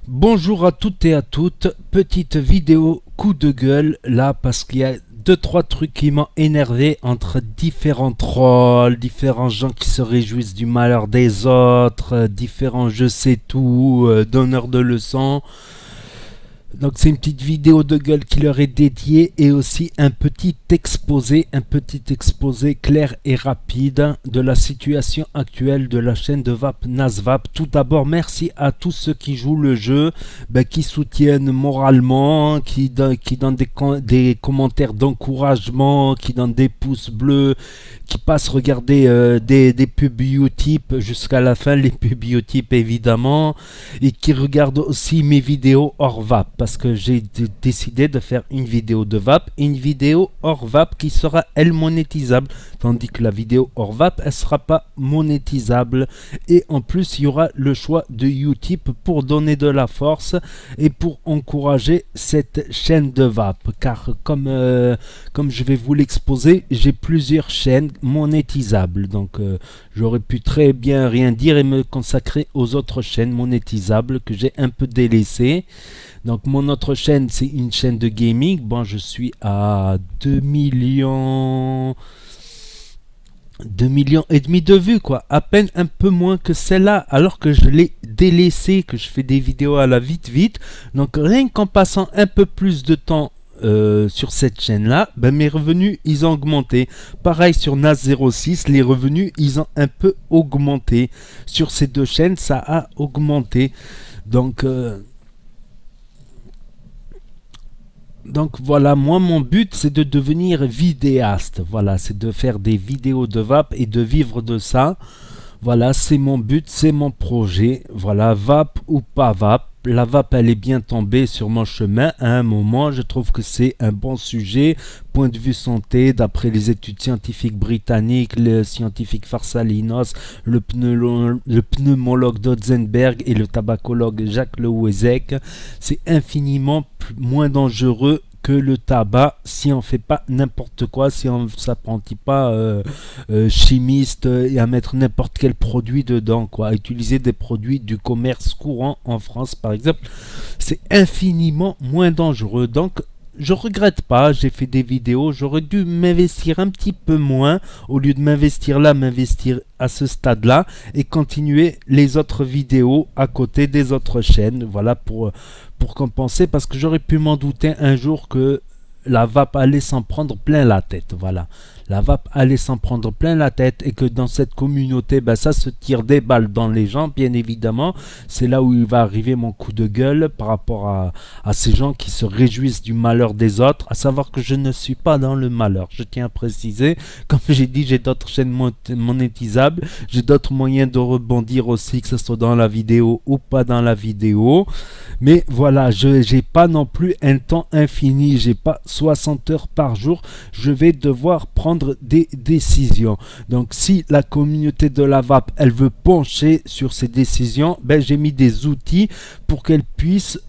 Bonjour à toutes et à toutes, petite vidéo coup de gueule là parce qu'il y a deux trois trucs qui m'ont énervé entre différents trolls, différents gens qui se réjouissent du malheur des autres, différents je sais tout, donneurs de leçons. Donc c'est une petite vidéo de gueule qui leur est dédiée et aussi un petit exposé clair et rapide de la situation actuelle de la chaîne de VAP NazVap. Tout d'abord, merci à tous ceux qui jouent le jeu, qui soutiennent moralement, qui donnent des commentaires d'encouragement, qui donnent des pouces bleus, qui passent regarder des pubs Utip jusqu'à la fin, les pubs Utip évidemment, et qui regardent aussi mes vidéos hors VAP parce que j'ai décidé de faire une vidéo de VAP et une vidéo hors VAP qui sera elle monétisable, tandis que la vidéo hors VAP elle sera pas monétisable. Et en plus il y aura le choix de Utip pour donner de la force et pour encourager cette chaîne de VAP, car comme je vais vous l'exposer, j'ai plusieurs chaînes monétisables, donc j'aurais pu très bien rien dire et me consacrer aux autres chaînes monétisables que j'ai un peu délaissées. Donc mon autre chaîne, c'est une chaîne de gaming. Bon, je suis à 2 millions et demi de vues, quoi. À peine un peu moins que celle-là, alors que je l'ai délaissé, que je fais des vidéos à la vite. Donc rien qu'en passant un peu plus de temps sur cette chaîne-là, mes revenus, ils ont augmenté. Pareil sur NAS06, les revenus, ils ont un peu augmenté. Sur ces deux chaînes, ça a augmenté. Donc voilà, moi mon but c'est de devenir vidéaste. Voilà, c'est de faire des vidéos de VAP et de vivre de ça. Voilà, c'est mon but, c'est mon projet. Voilà, VAP ou pas VAP. La VAP, elle est bien tombée sur mon chemin à un moment. Je trouve que c'est un bon sujet. Point de vue santé, d'après les études scientifiques britanniques, le scientifique Farsalinos, le pneumologue Dodzenberg et le tabacologue Jacques Lewezek, c'est infiniment moins dangereux que le tabac si on fait pas n'importe quoi, si on s'apprenti pas chimiste et à mettre n'importe quel produit dedans, quoi. Utiliser des produits du commerce courant en France par exemple, c'est infiniment moins dangereux. Donc je regrette pas, j'ai fait des vidéos, j'aurais dû m'investir un petit peu moins, au lieu de m'investir là, m'investir à ce stade-là, et continuer les autres vidéos à côté des autres chaînes, voilà, pour compenser, parce que j'aurais pu m'en douter un jour que la vape allait s'en prendre plein la tête, voilà. La vape allait s'en prendre plein la tête et que dans cette communauté, ça se tire des balles dans les gens, bien évidemment. C'est là où il va arriver mon coup de gueule par rapport à ces gens qui se réjouissent du malheur des autres, à savoir que je ne suis pas dans le malheur. Je tiens à préciser, comme j'ai dit, j'ai d'autres chaînes monétisables, j'ai d'autres moyens de rebondir aussi, que ce soit dans la vidéo ou pas dans la vidéo. Mais voilà, je n'ai pas non plus un temps infini, j'ai pas 60 heures par jour, je vais devoir prendre des décisions. Donc si la communauté de la VAP, elle veut pencher sur ces décisions, j'ai mis des outils pour qu'elle puisse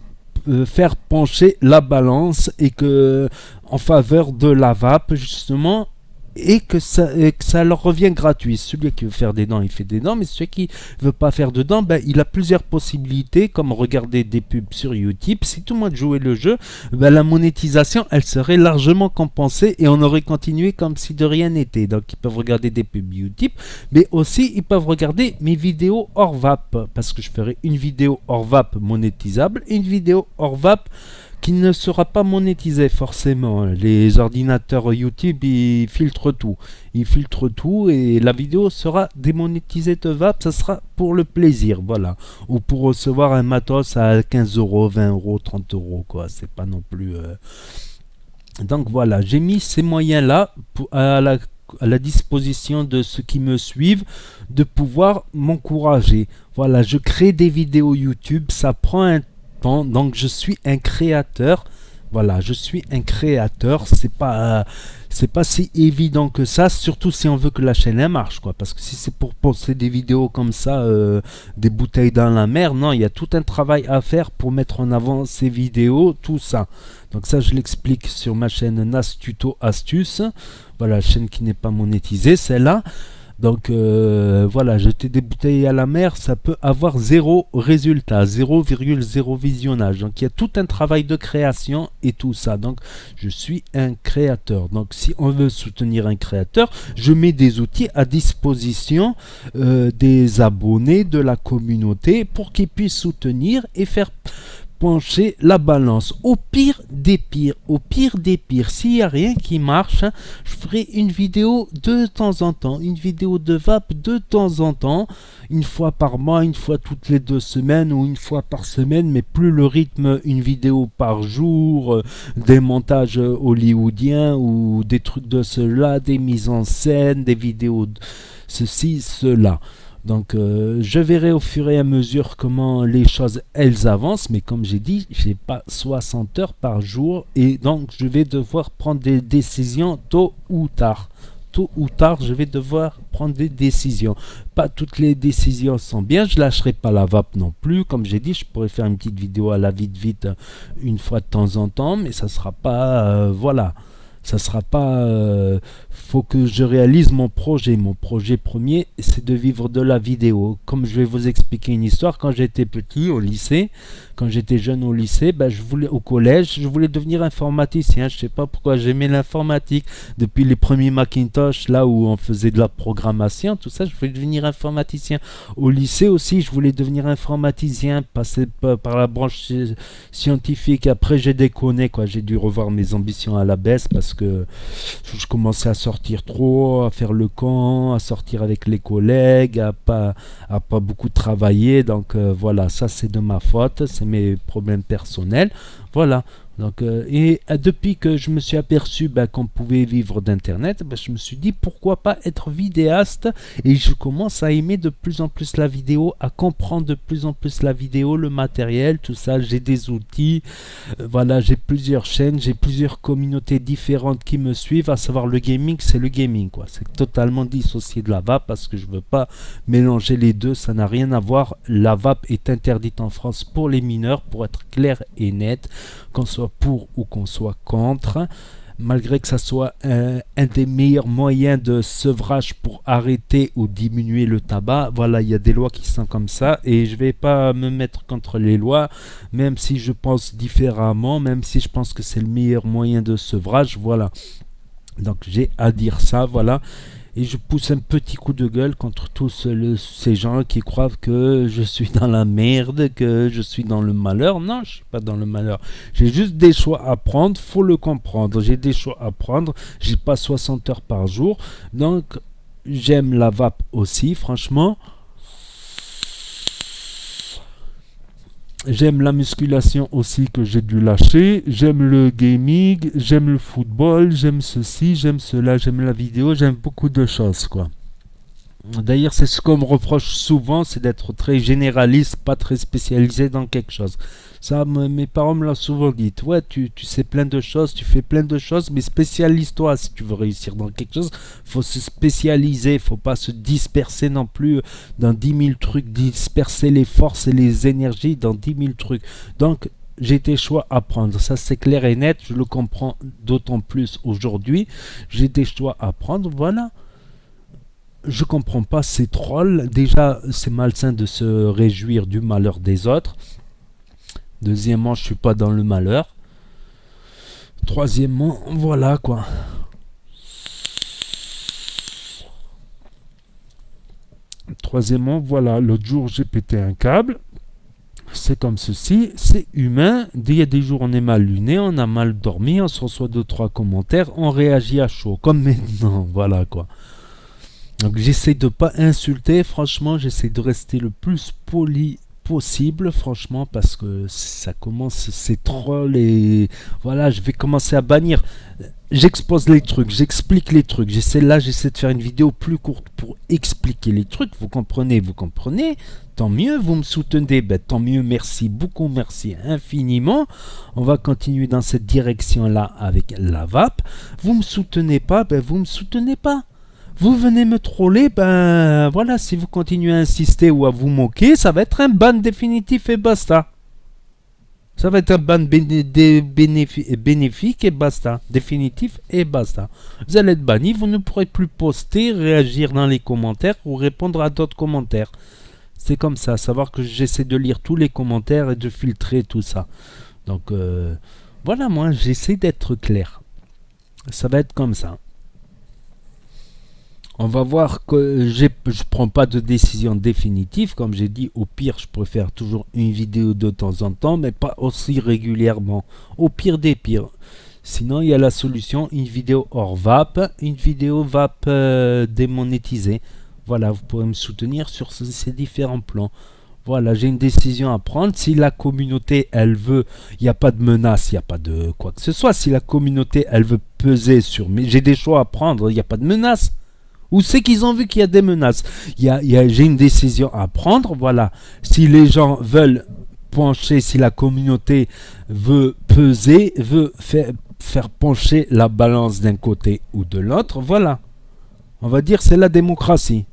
faire pencher la balance et que en faveur de la VAP justement, et que ça leur revient gratuit. Celui qui veut faire des dents, il fait des dents, mais celui qui veut pas faire de dents, il a plusieurs possibilités, comme regarder des pubs sur Utip. Si tout le monde jouait le jeu, la monétisation, elle serait largement compensée et on aurait continué comme si de rien n'était. Donc ils peuvent regarder des pubs Utip, mais aussi ils peuvent regarder mes vidéos hors VAP, parce que je ferai une vidéo hors VAP monétisable et une vidéo hors VAP qui ne sera pas monétisé forcément. Les ordinateurs YouTube, ils filtrent tout. Ils filtrent tout et la vidéo sera démonétisée de VAP, ça sera pour le plaisir, voilà. Ou pour recevoir un matos à 15 euros, 20 euros, 30 euros, quoi. C'est pas non plus... Donc voilà, j'ai mis ces moyens-là à la disposition de ceux qui me suivent, de pouvoir m'encourager. Voilà, je crée des vidéos YouTube, ça prend un temps, donc je suis un créateur. Voilà, je suis un créateur, c'est pas si évident que ça, surtout si on veut que la chaîne elle marche, quoi. Parce que si c'est pour poster des vidéos comme ça, des bouteilles dans la mer, non, il y a tout un travail à faire pour mettre en avant ces vidéos, tout ça. Donc ça, je l'explique sur ma chaîne Nas Tuto Astuce. Voilà, chaîne qui n'est pas monétisée, celle-là. Donc voilà, jeter des bouteilles à la mer, ça peut avoir zéro résultat, 0,0 visionnage. Donc il y a tout un travail de création et tout ça. Donc je suis un créateur. Donc si on veut soutenir un créateur, je mets des outils à disposition des abonnés, de la communauté, pour qu'ils puissent soutenir et faire pencher la balance. Au pire des pires, s'il n'y a rien qui marche, hein, je ferai une vidéo de temps en temps, une vidéo de vape de temps en temps, une fois par mois, une fois toutes les 2 semaines ou une fois par semaine, mais plus le rythme, une vidéo par jour, des montages hollywoodiens ou des trucs de cela, des mises en scène, des vidéos de ceci, cela. Donc je verrai au fur et à mesure comment les choses elles avancent, mais comme j'ai dit, j'ai pas 60 heures par jour et donc je vais devoir prendre des décisions tôt ou tard. Tôt ou tard, je vais devoir prendre des décisions. Pas toutes les décisions sont bien, je lâcherai pas la vape non plus. Comme j'ai dit, je pourrais faire une petite vidéo à la vite une fois de temps en temps, mais ça sera pas voilà. Ça sera pas. Faut que je réalise mon projet. Mon projet premier, c'est de vivre de la vidéo. Comme je vais vous expliquer une histoire, quand j'étais petit au lycée, quand j'étais jeune au lycée, je voulais au collège, je voulais devenir informaticien. Je sais pas pourquoi j'aimais l'informatique. Depuis les premiers Macintosh, là où on faisait de la programmation, tout ça, je voulais devenir informaticien. Au lycée aussi, je voulais devenir informaticien, passer par la branche scientifique. Après, j'ai déconné, quoi. J'ai dû revoir mes ambitions à la baisse parce que je commençais à sortir trop, à faire le camp, à sortir avec les collègues, à pas beaucoup travailler. Donc voilà, ça c'est de ma faute, c'est mes problèmes personnels. Voilà. Donc, depuis que je me suis aperçu qu'on pouvait vivre d'internet, je me suis dit pourquoi pas être vidéaste, et je commence à aimer de plus en plus la vidéo, à comprendre de plus en plus la vidéo, le matériel, tout ça. J'ai des outils, voilà, j'ai plusieurs chaînes, j'ai plusieurs communautés différentes qui me suivent. À savoir, le gaming, c'est le gaming, quoi. C'est totalement dissocié de la vape parce que je veux pas mélanger les deux, ça n'a rien à voir. La vape est interdite en France pour les mineurs, pour être clair et net, qu'on soit pour ou qu'on soit contre, malgré que ça soit un des meilleurs moyens de sevrage pour arrêter ou diminuer le tabac. Voilà, il y a des lois qui sont comme ça et je vais pas me mettre contre les lois, même si je pense différemment, même si je pense que c'est le meilleur moyen de sevrage. Voilà, donc j'ai à dire ça, voilà. Et je pousse un petit coup de gueule contre tous ces gens qui croient que je suis dans la merde, que je suis dans le malheur. Non, je suis pas dans le malheur. J'ai juste des choix à prendre, faut le comprendre. J'ai des choix à prendre. J'ai pas 60 heures par jour. Donc, j'aime la vape aussi, franchement. J'aime la musculation aussi que j'ai dû lâcher. J'aime le gaming, j'aime le football, j'aime ceci, j'aime cela, j'aime la vidéo, j'aime beaucoup de choses, quoi. D'ailleurs, c'est ce qu'on me reproche souvent, c'est d'être très généraliste, pas très spécialisé dans quelque chose. Ça, mes parents me l'ont souvent dit. Ouais, tu sais plein de choses, tu fais plein de choses, mais spécialise-toi si tu veux réussir dans quelque chose. Faut se spécialiser, faut pas se disperser non plus dans 10 000 trucs, disperser les forces et les énergies dans 10 000 trucs. Donc, j'ai des choix à prendre, ça c'est clair et net, je le comprends d'autant plus aujourd'hui. J'ai des choix à prendre, voilà. Je comprends pas ces trolls. Déjà, c'est malsain de se réjouir du malheur des autres. Deuxièmement, je suis pas dans le malheur. Troisièmement, voilà quoi. Troisièmement, voilà, l'autre jour j'ai pété un câble. C'est comme ceci, c'est humain. Il y a des jours on est mal luné, on a mal dormi, on se reçoit 2-3 commentaires, on réagit à chaud. Comme maintenant, voilà quoi. Donc j'essaie de pas insulter, franchement, j'essaie de rester le plus poli possible, franchement, parce que ça commence, c'est troll et voilà, je vais commencer à bannir. J'expose les trucs, j'explique les trucs. J'essaie de faire une vidéo plus courte pour expliquer les trucs. Vous comprenez, tant mieux, vous me soutenez, tant mieux, merci beaucoup, merci infiniment. On va continuer dans cette direction-là avec la vape. Vous me soutenez pas, vous me soutenez pas. Vous venez me troller, voilà, si vous continuez à insister ou à vous moquer, ça va être un ban définitif et basta. Ça va être un ban bénéfique et basta. Définitif et basta. Vous allez être banni, vous ne pourrez plus poster, réagir dans les commentaires ou répondre à d'autres commentaires. C'est comme ça, savoir que j'essaie de lire tous les commentaires et de filtrer tout ça. Donc voilà, moi j'essaie d'être clair. Ça va être comme ça. On va voir que je prends pas de décision définitive. Comme j'ai dit, au pire, je préfère toujours une vidéo de temps en temps, mais pas aussi régulièrement. Au pire des pires. Sinon, il y a la solution, une vidéo hors VAP, une vidéo VAP démonétisée. Voilà, vous pouvez me soutenir sur ces différents plans. Voilà, j'ai une décision à prendre. Si la communauté, elle veut, il n'y a pas de menace, il n'y a pas de quoi que ce soit. Si la communauté, elle veut peser sur... Mais j'ai des choix à prendre, il n'y a pas de menace. Où c'est qu'ils ont vu qu'il y a des menaces? J'ai une décision à prendre, voilà. Si les gens veulent pencher, si la communauté veut peser, veut faire pencher la balance d'un côté ou de l'autre, voilà. On va dire c'est la démocratie.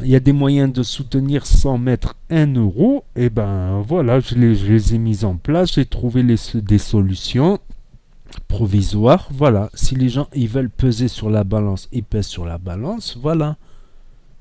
Il y a des moyens de soutenir sans mettre 1 euro. Et ben voilà, je les ai mis en place. J'ai trouvé des solutions provisoires. Voilà, si les gens ils veulent peser sur la balance, ils pèsent sur la balance. Voilà.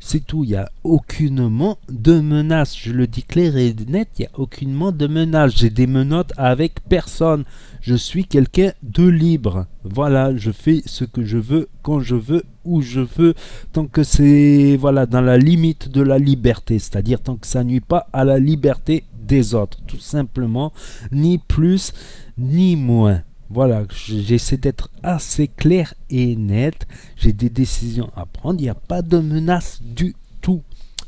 C'est tout, il n'y a aucunement de menace. Je le dis clair et net, il n'y a aucunement de menace. J'ai des menottes avec personne. Je suis quelqu'un de libre. Voilà, je fais ce que je veux, quand je veux, où je veux, tant que c'est voilà, dans la limite de la liberté. C'est-à-dire tant que ça nuit pas à la liberté des autres. Tout simplement, ni plus, ni moins. Voilà, j'essaie d'être assez clair et net. J'ai des décisions à prendre. Il n'y a pas de menace du tout.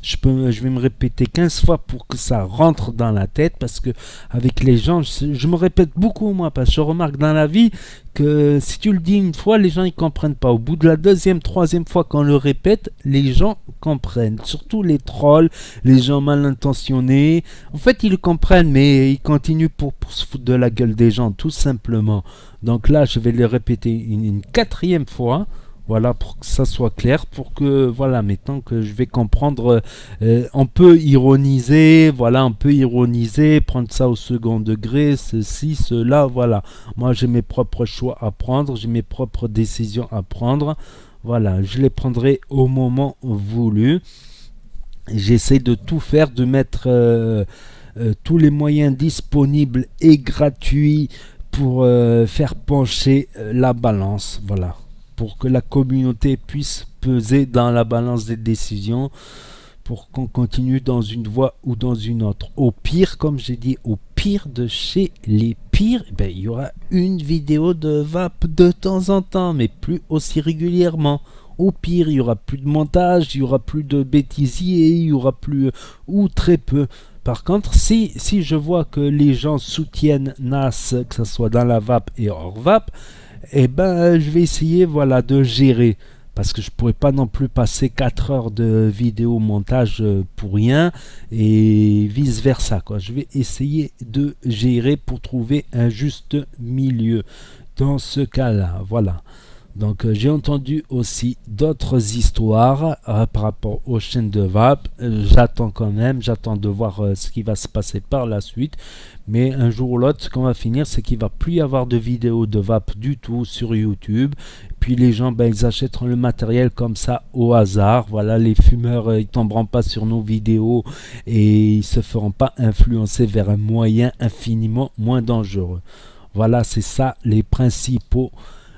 Je vais me répéter 15 fois pour que ça rentre dans la tête. Parce que avec les gens, je me répète beaucoup moi. Parce que je remarque dans la vie que si tu le dis une fois, les gens ne comprennent pas. Au bout de la deuxième, troisième fois qu'on le répète, les gens comprennent. Surtout les trolls, les gens mal intentionnés. En fait, ils comprennent, mais ils continuent pour se foutre de la gueule des gens, tout simplement. Donc là, je vais le répéter une quatrième fois. Voilà, pour que ça soit clair, pour que, voilà, maintenant que je vais comprendre, on peut ironiser, voilà, on peut ironiser, prendre ça au second degré, ceci, cela, voilà. Moi, j'ai mes propres choix à prendre, j'ai mes propres décisions à prendre, voilà, je les prendrai au moment voulu. J'essaie de tout faire, de mettre tous les moyens disponibles et gratuits pour faire pencher la balance, voilà, pour que la communauté puisse peser dans la balance des décisions, pour qu'on continue dans une voie ou dans une autre. Au pire, comme j'ai dit, au pire de chez les pires, ben, il y aura une vidéo de VAP de temps en temps, mais plus aussi régulièrement. Au pire, il y aura plus de montage, il y aura plus de bêtisiers, il y aura plus ou très peu. Par contre, si je vois que les gens soutiennent NAS, que ce soit dans la VAP et hors VAP, eh ben, je vais essayer, voilà, de gérer. Parce que je ne pourrais pas non plus passer 4 heures de vidéo montage pour rien et vice versa, quoi. Je vais essayer de gérer pour trouver un juste milieu dans ce cas-là. Voilà. Donc j'ai entendu aussi d'autres histoires par rapport aux chaînes de VAP. J'attends quand même, j'attends de voir ce qui va se passer par la suite. Mais un jour ou l'autre, ce qu'on va finir, c'est qu'il ne va plus y avoir de vidéos de VAP du tout sur YouTube. Puis les gens, ben, ils achèteront le matériel comme ça au hasard. Voilà, les fumeurs, ils tomberont pas sur nos vidéos et ils se feront pas influencer vers un moyen infiniment moins dangereux. Voilà, c'est ça les principaux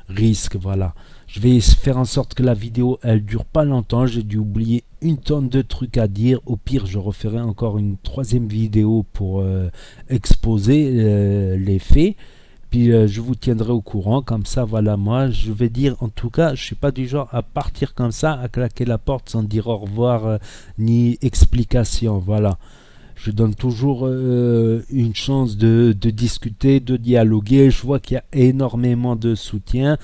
risque. Voilà, je vais faire en sorte que la vidéo elle dure pas longtemps. J'ai dû oublier une tonne de trucs à dire. Au pire, je referai encore une troisième vidéo pour exposer les faits. Puis je vous tiendrai au courant. Comme ça, voilà, moi je vais dire, en tout cas, je suis pas du genre à partir comme ça, à claquer la porte sans dire au revoir ni explication. Voilà, je donne toujours une chance de discuter, de dialoguer. Je vois qu'il y a énormément de soutien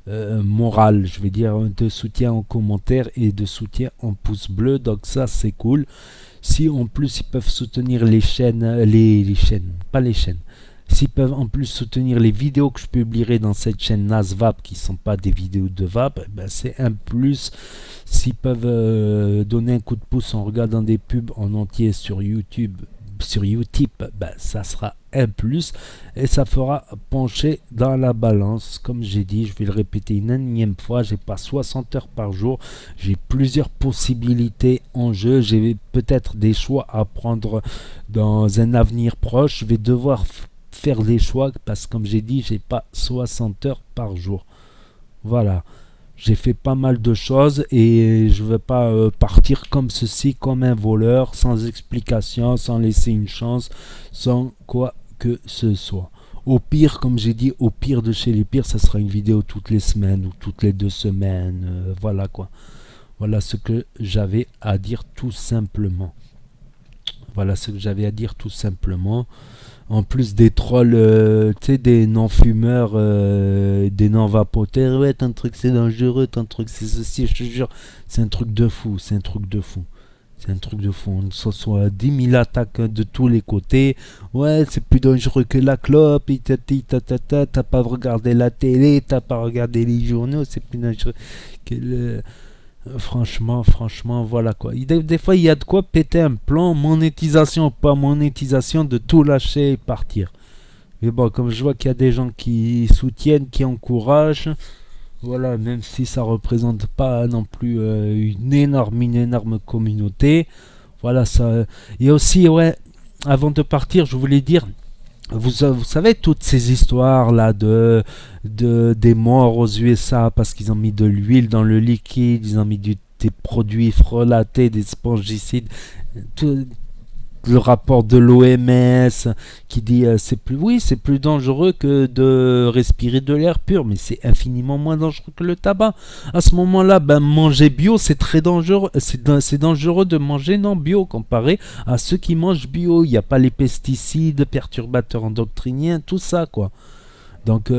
moral, je vais dire, de soutien en commentaire et de soutien en pouce bleu. Donc ça, c'est cool. Si en plus ils peuvent soutenir les chaînes, les chaînes, pas les chaînes. s'ils peuvent en plus soutenir les vidéos que je publierai dans cette chaîne NazVap qui ne sont pas des vidéos de Vap, ben c'est un plus. S'ils peuvent donner un coup de pouce en regardant des pubs en entier sur YouTube, ben ça sera un plus et ça fera pencher dans la balance. Comme j'ai dit, je vais le répéter une énième fois, j'ai pas 60 heures par jour, j'ai plusieurs possibilités en jeu, j'ai peut-être des choix à prendre dans un avenir proche, je vais devoir faire des choix parce que comme j'ai dit, j'ai pas 60 heures par jour. Voilà. J'ai fait pas mal de choses et je ne vais pas partir comme ceci, comme un voleur, sans explication, sans laisser une chance, sans quoi que ce soit. Au pire, comme j'ai dit, au pire de chez les pires, ça sera une vidéo toutes les semaines ou toutes les 2 semaines. Voilà quoi. Voilà ce que j'avais à dire tout simplement. Voilà ce que j'avais à dire tout simplement. En plus des trolls, tu sais, des non-fumeurs, des non-vapoteurs, ouais, ton truc c'est dangereux, ton truc c'est ceci, je te jure, c'est un truc de fou, c'est un truc de fou. C'est un truc de fou, on se soit 10 000 attaques de tous les côtés. Ouais, c'est plus dangereux que la clope, t'as pas regardé la télé, t'as pas regardé les journaux, c'est plus dangereux que le... Franchement, voilà quoi. Des fois, il y a de quoi péter un plan, monétisation, pas monétisation, de tout lâcher et partir. Mais bon, comme je vois qu'il y a des gens qui soutiennent, qui encouragent, voilà, même si ça représente pas non plus une énorme communauté, voilà ça. Et aussi, ouais, avant de partir, je voulais dire, vous savez toutes ces histoires là des morts aux USA parce qu'ils ont mis de l'huile dans le liquide, ils ont mis des produits frelatés, des spongicides, tout, le rapport de l'OMS qui dit c'est plus dangereux que de respirer de l'air pur, mais c'est infiniment moins dangereux que le tabac. À ce moment-là, ben, manger bio, c'est très dangereux. C'est dangereux de manger non bio comparé à ceux qui mangent bio. Il n'y a pas les pesticides, perturbateurs endocriniens, tout ça quoi. Donc,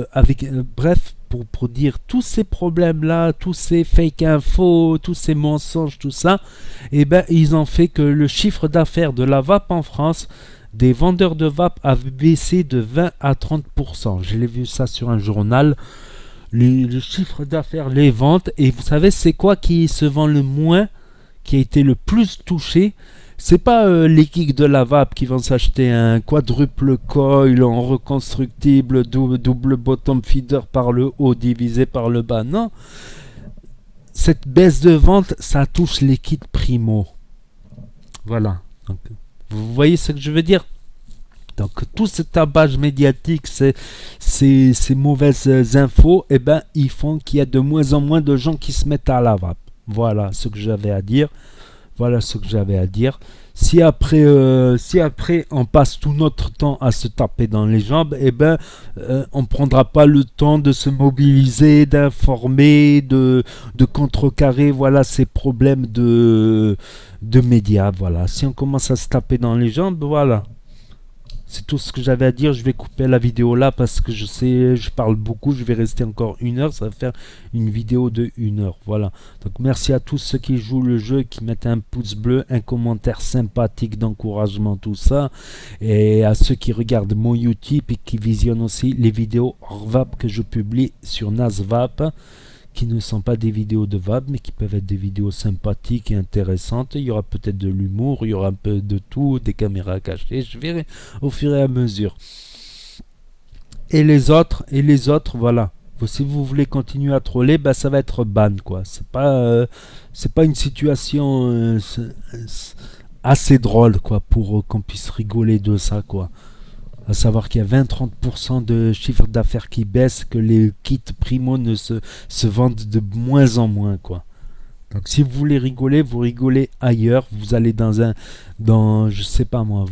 bref, pour dire tous ces problèmes-là, tous ces fake infos, tous ces mensonges, tout ça, eh ben, ils ont fait que le chiffre d'affaires de la vape en France, des vendeurs de vape, a baissé de 20 à 30%. Je l'ai vu ça sur un journal. Le chiffre d'affaires, les ventes, et vous savez, c'est quoi qui se vend le moins, qui a été le plus touché? C'est pas les geeks de la vape qui vont s'acheter un quadruple coil en reconstructible double bottom feeder par le haut divisé par le bas. Non, cette baisse de vente, ça touche les kits primo. Voilà. Donc, vous voyez ce que je veux dire? Donc tout ce tapage médiatique, ces mauvaises infos, eh ben, ils font qu'il y a de moins en moins de gens qui se mettent à la vape. Voilà ce que j'avais à dire. Voilà ce que j'avais à dire. Si après on passe tout notre temps à se taper dans les jambes, eh ben, on ne prendra pas le temps de se mobiliser, d'informer, de contrecarrer, voilà, ces problèmes de médias. Voilà. Si on commence à se taper dans les jambes, voilà. C'est tout ce que j'avais à dire. Je vais couper la vidéo là parce que je sais, je parle beaucoup. Je vais rester encore 1 heure. Ça va faire une vidéo de 1 heure. Voilà. Donc merci à tous ceux qui jouent le jeu, qui mettent un pouce bleu, un commentaire sympathique d'encouragement, tout ça. Et à ceux qui regardent mon YouTube et qui visionnent aussi les vidéos hors vape que je publie sur NazVap, qui ne sont pas des vidéos de vape, mais qui peuvent être des vidéos sympathiques et intéressantes. Il y aura peut-être de l'humour, il y aura un peu de tout, des caméras cachées, je verrai au fur et à mesure. Et les autres, voilà. Si vous voulez continuer à troller, ben ça va être ban, quoi. C'est pas une situation assez drôle, quoi, pour qu'on puisse rigoler de ça, quoi. À savoir qu'il y a 20-30% de chiffre d'affaires qui baisse, que les kits primo ne se vendent de moins en moins, quoi. Donc si vous voulez rigoler, vous rigolez ailleurs. Vous allez je sais pas moi,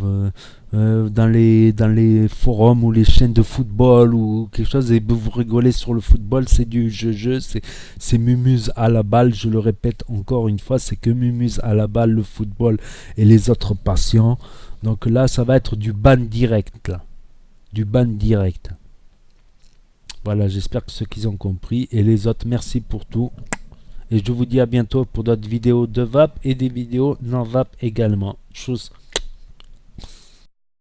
dans les forums ou les chaînes de football ou quelque chose, et vous rigolez sur le football. C'est du jeu, c'est mumuse à la balle. Je le répète encore une fois, c'est que mumuse à la balle, le football et les autres passions. Donc là, ça va être du ban direct, là. Du ban direct. Voilà, j'espère que ceux qui ont compris. Et les autres, merci pour tout. Et je vous dis à bientôt pour d'autres vidéos de vape et des vidéos non vape également. Tchuss.